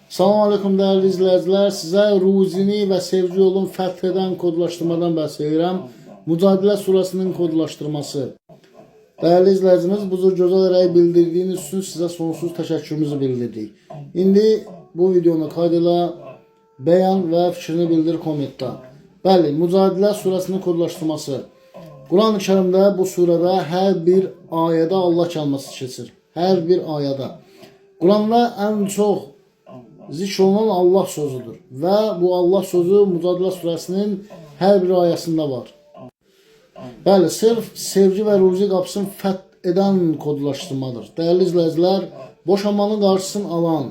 Salam aleyküm değerli izləyicilər. Sizə ruzini və sevgi yolun fəth edən kodlaşdırmadan bəhs edirəm. Mücadilə surasının kodlaşdırması. Değerli izləyicimiz, bu cür gözəl rəy bildirdiyiniz üçün sizə sonsuz təşəkkürümüzü bildiririk. İndi bu videonu kaydelə, beğen və fikrini bildir kommentdə. Bəli, Mücadilə surasının kodlaşdırması. Quran-ı Kərimdə bu surədə hər bir ayədə Allah kəlməsi keçir. Hər bir ayədə. Quranda ən çox zikr olunan Allah sözüdür. Və bu Allah sözü Mücadilə surəsinin hər bir ayəsində var. Bəli, sırf sevgi və ruzi qapısını fəth edən kodlaşdırmadır. Dəyərli izləyicilər, boşanmanın qarşısını alan,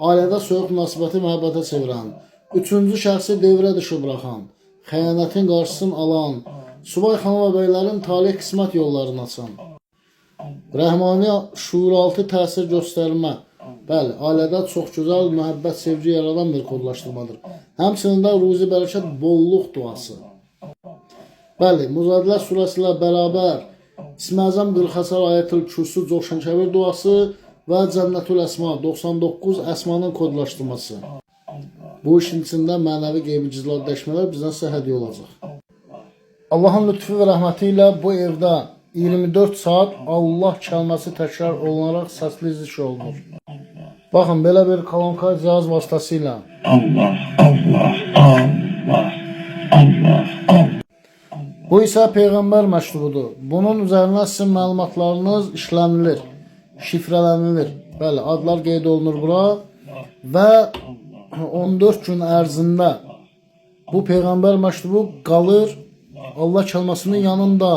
ailədə soyuq münasibəti məhəbbətə çevirən, üçüncü şəxsi devrə dışı buraxan, xəyanətin qarşısını alan, subay xanım və beylərin talih qismət yollarını açan, rəhmani şuuraltı təsir göstərmə, bəli, ailədə çox gözəl məhəbbət, sevgi yaradan bir kodlaşdırmadır. Həmçinin də ruzi bərəkət bolluq duası. Bəli, Mücadilə surəsi ilə bərabər İsmi-Əzəm Qırxəsər Ayətül Kürsü Coşankəbir duası və Cənnətül Əsma 99 əsmanın kodlaşdırması. Bu işin içində mənəvi qeybi gizlədləşmələr bizdən sizə hədiyyə olacaq. Allahın lütfu və rəhməti ilə bu evdə 24 saat Allah kəlməsi təkrar olunaraq səsli zikr olunur. Baxın, belə bir kolonka cihaz vasitəsilə Allah, Allah, Allah, Allah, Allah. Bu isə Peyğəmbər məktubudur. Bunun üzərinə sizin məlumatlarınız işlənilir, şifrələnilir. Bəli, adlar qeyd olunur bura və 14 gün ərzində bu Peyğəmbər məktubu qalır Allah kəlməsinin yanında.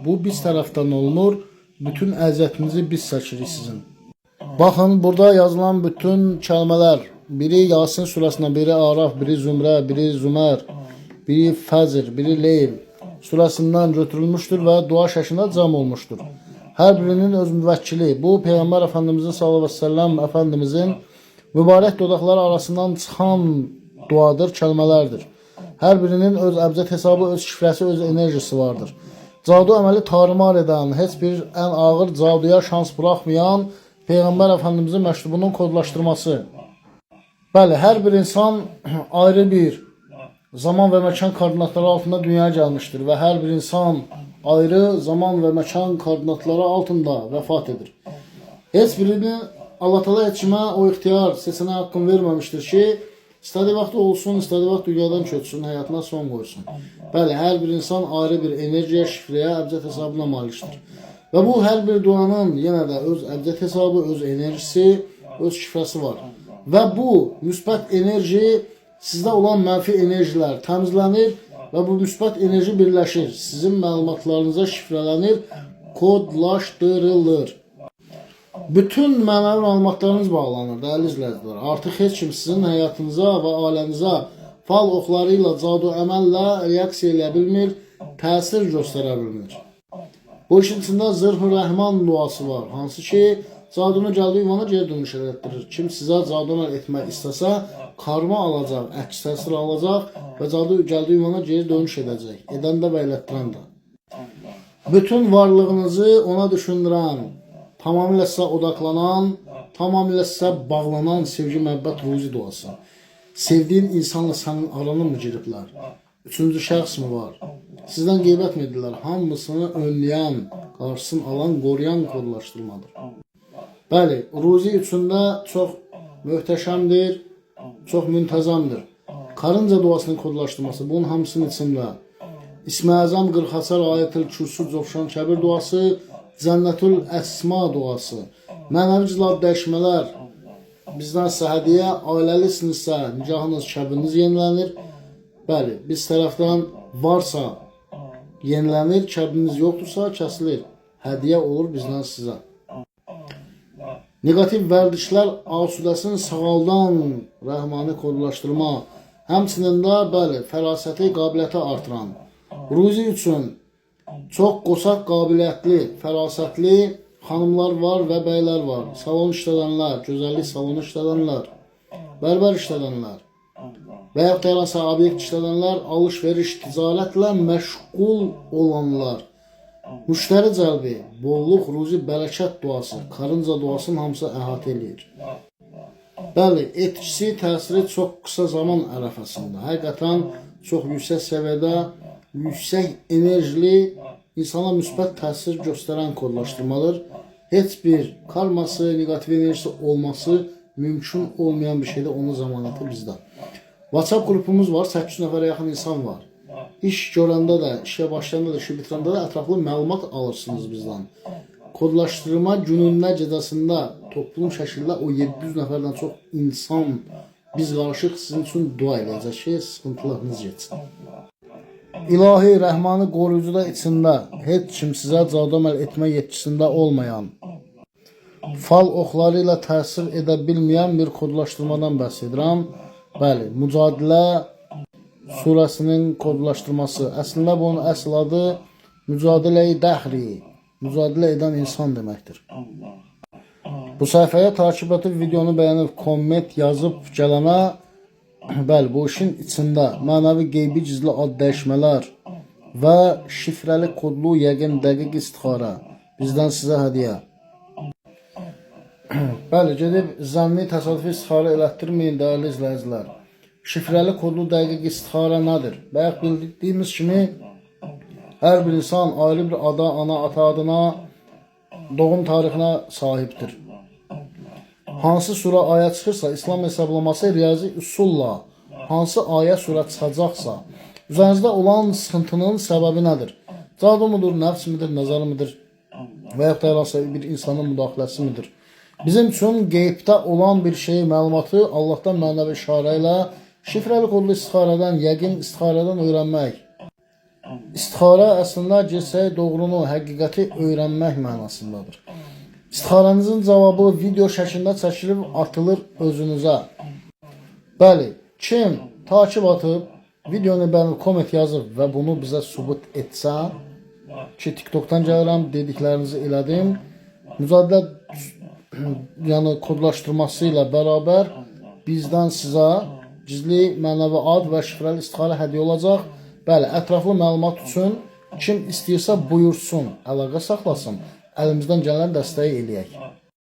Bu biz tərəfdən olunur. Bütün əziyyətinizi biz çəkirik sizin. Baxın, burada yazılan bütün kəlmələr, biri Yasin surəsində, biri Araf, biri Zümrə, biri Zümər, biri Fəcr, biri Leyl surəsindən götürülmüşdür və dua şəklində cəm olmuşdur. Hər birinin öz müvəkkili, bu Peyğəmbər Əfəndimizin sallallahu əleyhi və səlləm Əfəndimizin mübarək dodaqları arasından çıxan duadır, kəlmələrdir. Hər birinin öz əbcəd hesabı, öz şifrəsi, öz enerjisi vardır. Cadu əməli tarımar edən, heç bir ən ağır caduya şans buraxmayan Peyğəmbər Əfəndimizin məktubunun kodlaşdırması. Bəli, hər bir insan ayrı bir zaman və məkan koordinatları altında dünyaya gəlmişdir və hər bir insan ayrı zaman və məkan koordinatları altında vəfat edir. Heç birini Allah Teala heç kimə o ixtiyar, seçənə haqqını verməmişdir ki, istədiyi vaxt olsun, istədiyi vaxt dünyadan köçsün, həyatına son qoysun. Bəli, hər bir insan ayrı bir enerjiyə, şifrəyə, əbcəd hesabına malikdir. Və bu hər bir duanın yenə də öz əbcəd hesabı, öz enerjisi, öz şifrəsi var. Və bu müsbət enerji sizdə olan mənfi enerjilər təmizlənir və bu müsbət enerji birləşir. Sizin məlumatlarınıza şifrələnir, kodlaşdırılır. Bütün mənəvi məlumatlarınız bağlanır, dəyərli izləyicilər. Artıq heç kim sizin həyatınıza və ailənizə fal oxları ilə, cadu əməllə reaksiya eləyə bilmir, təsir göstərə bilmir. Bu işin içində Zırh-ı Rəhman duası var, hansı ki, cadunu gəldiyi ünvana geri dönüş etdirir. Kim sizə cadunu etmək istəsə, karma alacaq, əks təsir alacaq və cadu gəldiyi ünvana geri dönüş edəcək. Edən də və elətdirən də. Bütün varlığınızı ona düşündürən, tamamilə sizə odaklanan, tamamilə sizə bağlanan sevgi, məhəbbət, ruzi duası. Sevdiyin insanla sənin aranı mı giriblər? Üçüncü şəxs mi var? Sizdən qeybət mi edirlər? Hamısını önləyən, qarşısını alan, qoruyan kodlaşdırmadır. Bəli, ruzi üçündə çox möhtəşəmdir, çox müntəzəmdir. Karınca duasının kodlaşdırması, bunun hamısının içində İsmi-Əzəm Qırxəsər Ayətül Kürsü Coşankəbir duası, Cənnətül Əsma duası, mənəvi cizlədləşmələr bizdən sizə hədiyyə, ailəlisinizsə nikahınız, kəbininiz yenilənir. Bəli, biz tərəfdən varsa yenilənir, kəbininiz yoxdursa kəsilir. Hədiyyə olur bizdən sizə. Negativ vərdişlər asudəsini sağaldan rəhmani kodlaşdırma, həmçinin də bəli, fərasəti, qabiliyyəti artıran, ruzi üçün çox qosaq qabiliyyətli, fərasətli xanımlar var və bəylər var. Salon işlədənlər, gözəllik salonu işlədənlər, bərbər işlədənlər və yaxud da hansısa obyekt işlədənlər, alış-veriş, ticarətlə məşğul olanlar, müştəri cəlbi, bolluq, ruzi, bərəkət duası, karınca duasının hamısı əhatə edir. Bəli, etkisi, təsiri çox qısa zaman ərəfəsində. Həqiqətən çox yüksək səviyyədə, yüksək enerjili, insana müsbət təsir göstərən kodlaşdırmadır. Heç bir karması, negativ enerjisi olması mümkün olmayan bir şeydir onun zamanəti bizdə. WhatsApp qrupumuz var, 800 nəfərə yaxın insan var. İş görəndə də, işə başlayanda da, işi bitirəndə də ətraflı məlumat alırsınız bizdən. Kodlaşdırma günündə, gecəsində toplum şəkildə o 700 nəfərdən çox insan biz qarışıq sizin üçün dua edəcək ki, sıxıntılarınız geçsin. İlahi, rəhmani qoruyucuda içində heç kim sizə cadoməl etmə yetkisində olmayan, fal oxları ilə təsir edə bilməyən bir kodlaşdırmadan bəhs edirəm. Bəli, Mücadilə surəsinin kodlaşdırması. Əslində bunun əsl adı Mücadilə-i Dəhri, mücadilə edən insan deməkdir. Bu səhifəyə takip edib, videonu bəyənib, komment yazıb gələnə, bəli, bu işin içində mənəvi qeybi gizli ad dəyişmələr və şifrəli kodlu yəqin dəqiq istixara bizdən sizə hədiyyə. Bəli, gedib zənni təsadüfi istixara elətdirməyin, dəyərli izləyicilər. Şifrəli kodlu dəqiq istixara nədir? Bayaq bildiyimiz kimi, hər bir insan ayrı bir ada, ana, ata adına, doğum tarixinə sahibdir. Hansı sura aya çıxırsa, İslam hesablaması riyazi üsulla hansı aya sura çıxacaqsa, üzərinizdə olan sıxıntının səbəbi nədir? Cadu mudur, nəfs midir, nəzarı midir və yaxud da bir insanın müdaxiləsi midir? Bizim üçün qeybdə olan bir şey, məlumatı Allahdan mənəvi işarə ilə şifrəli kodlu istixaradan, yəqin istixaradan öyrənmək. İstixara əslində gerçəyi, doğrunu, həqiqəti öyrənmək mənasındadır. İstixaranızın cavabı video şəklində çəkilib atılır özünüzə. Bəli, kim takip atıb, videonu bəyənib, komment yazıb və bunu bizə sübut etsə ki, TikTokdan gəlirəm, dediklərinizi elədim. Mücadilə kodlaşdırması ilə bərabər bizdən sizə gizli mənəvi ad və şifrəli istixara hədiyyə olacaq. Bəli, ətraflı məlumat üçün kim istəyirsə buyursun, əlaqə saxlasın, əlimizdən gələn dəstəyi eləyək.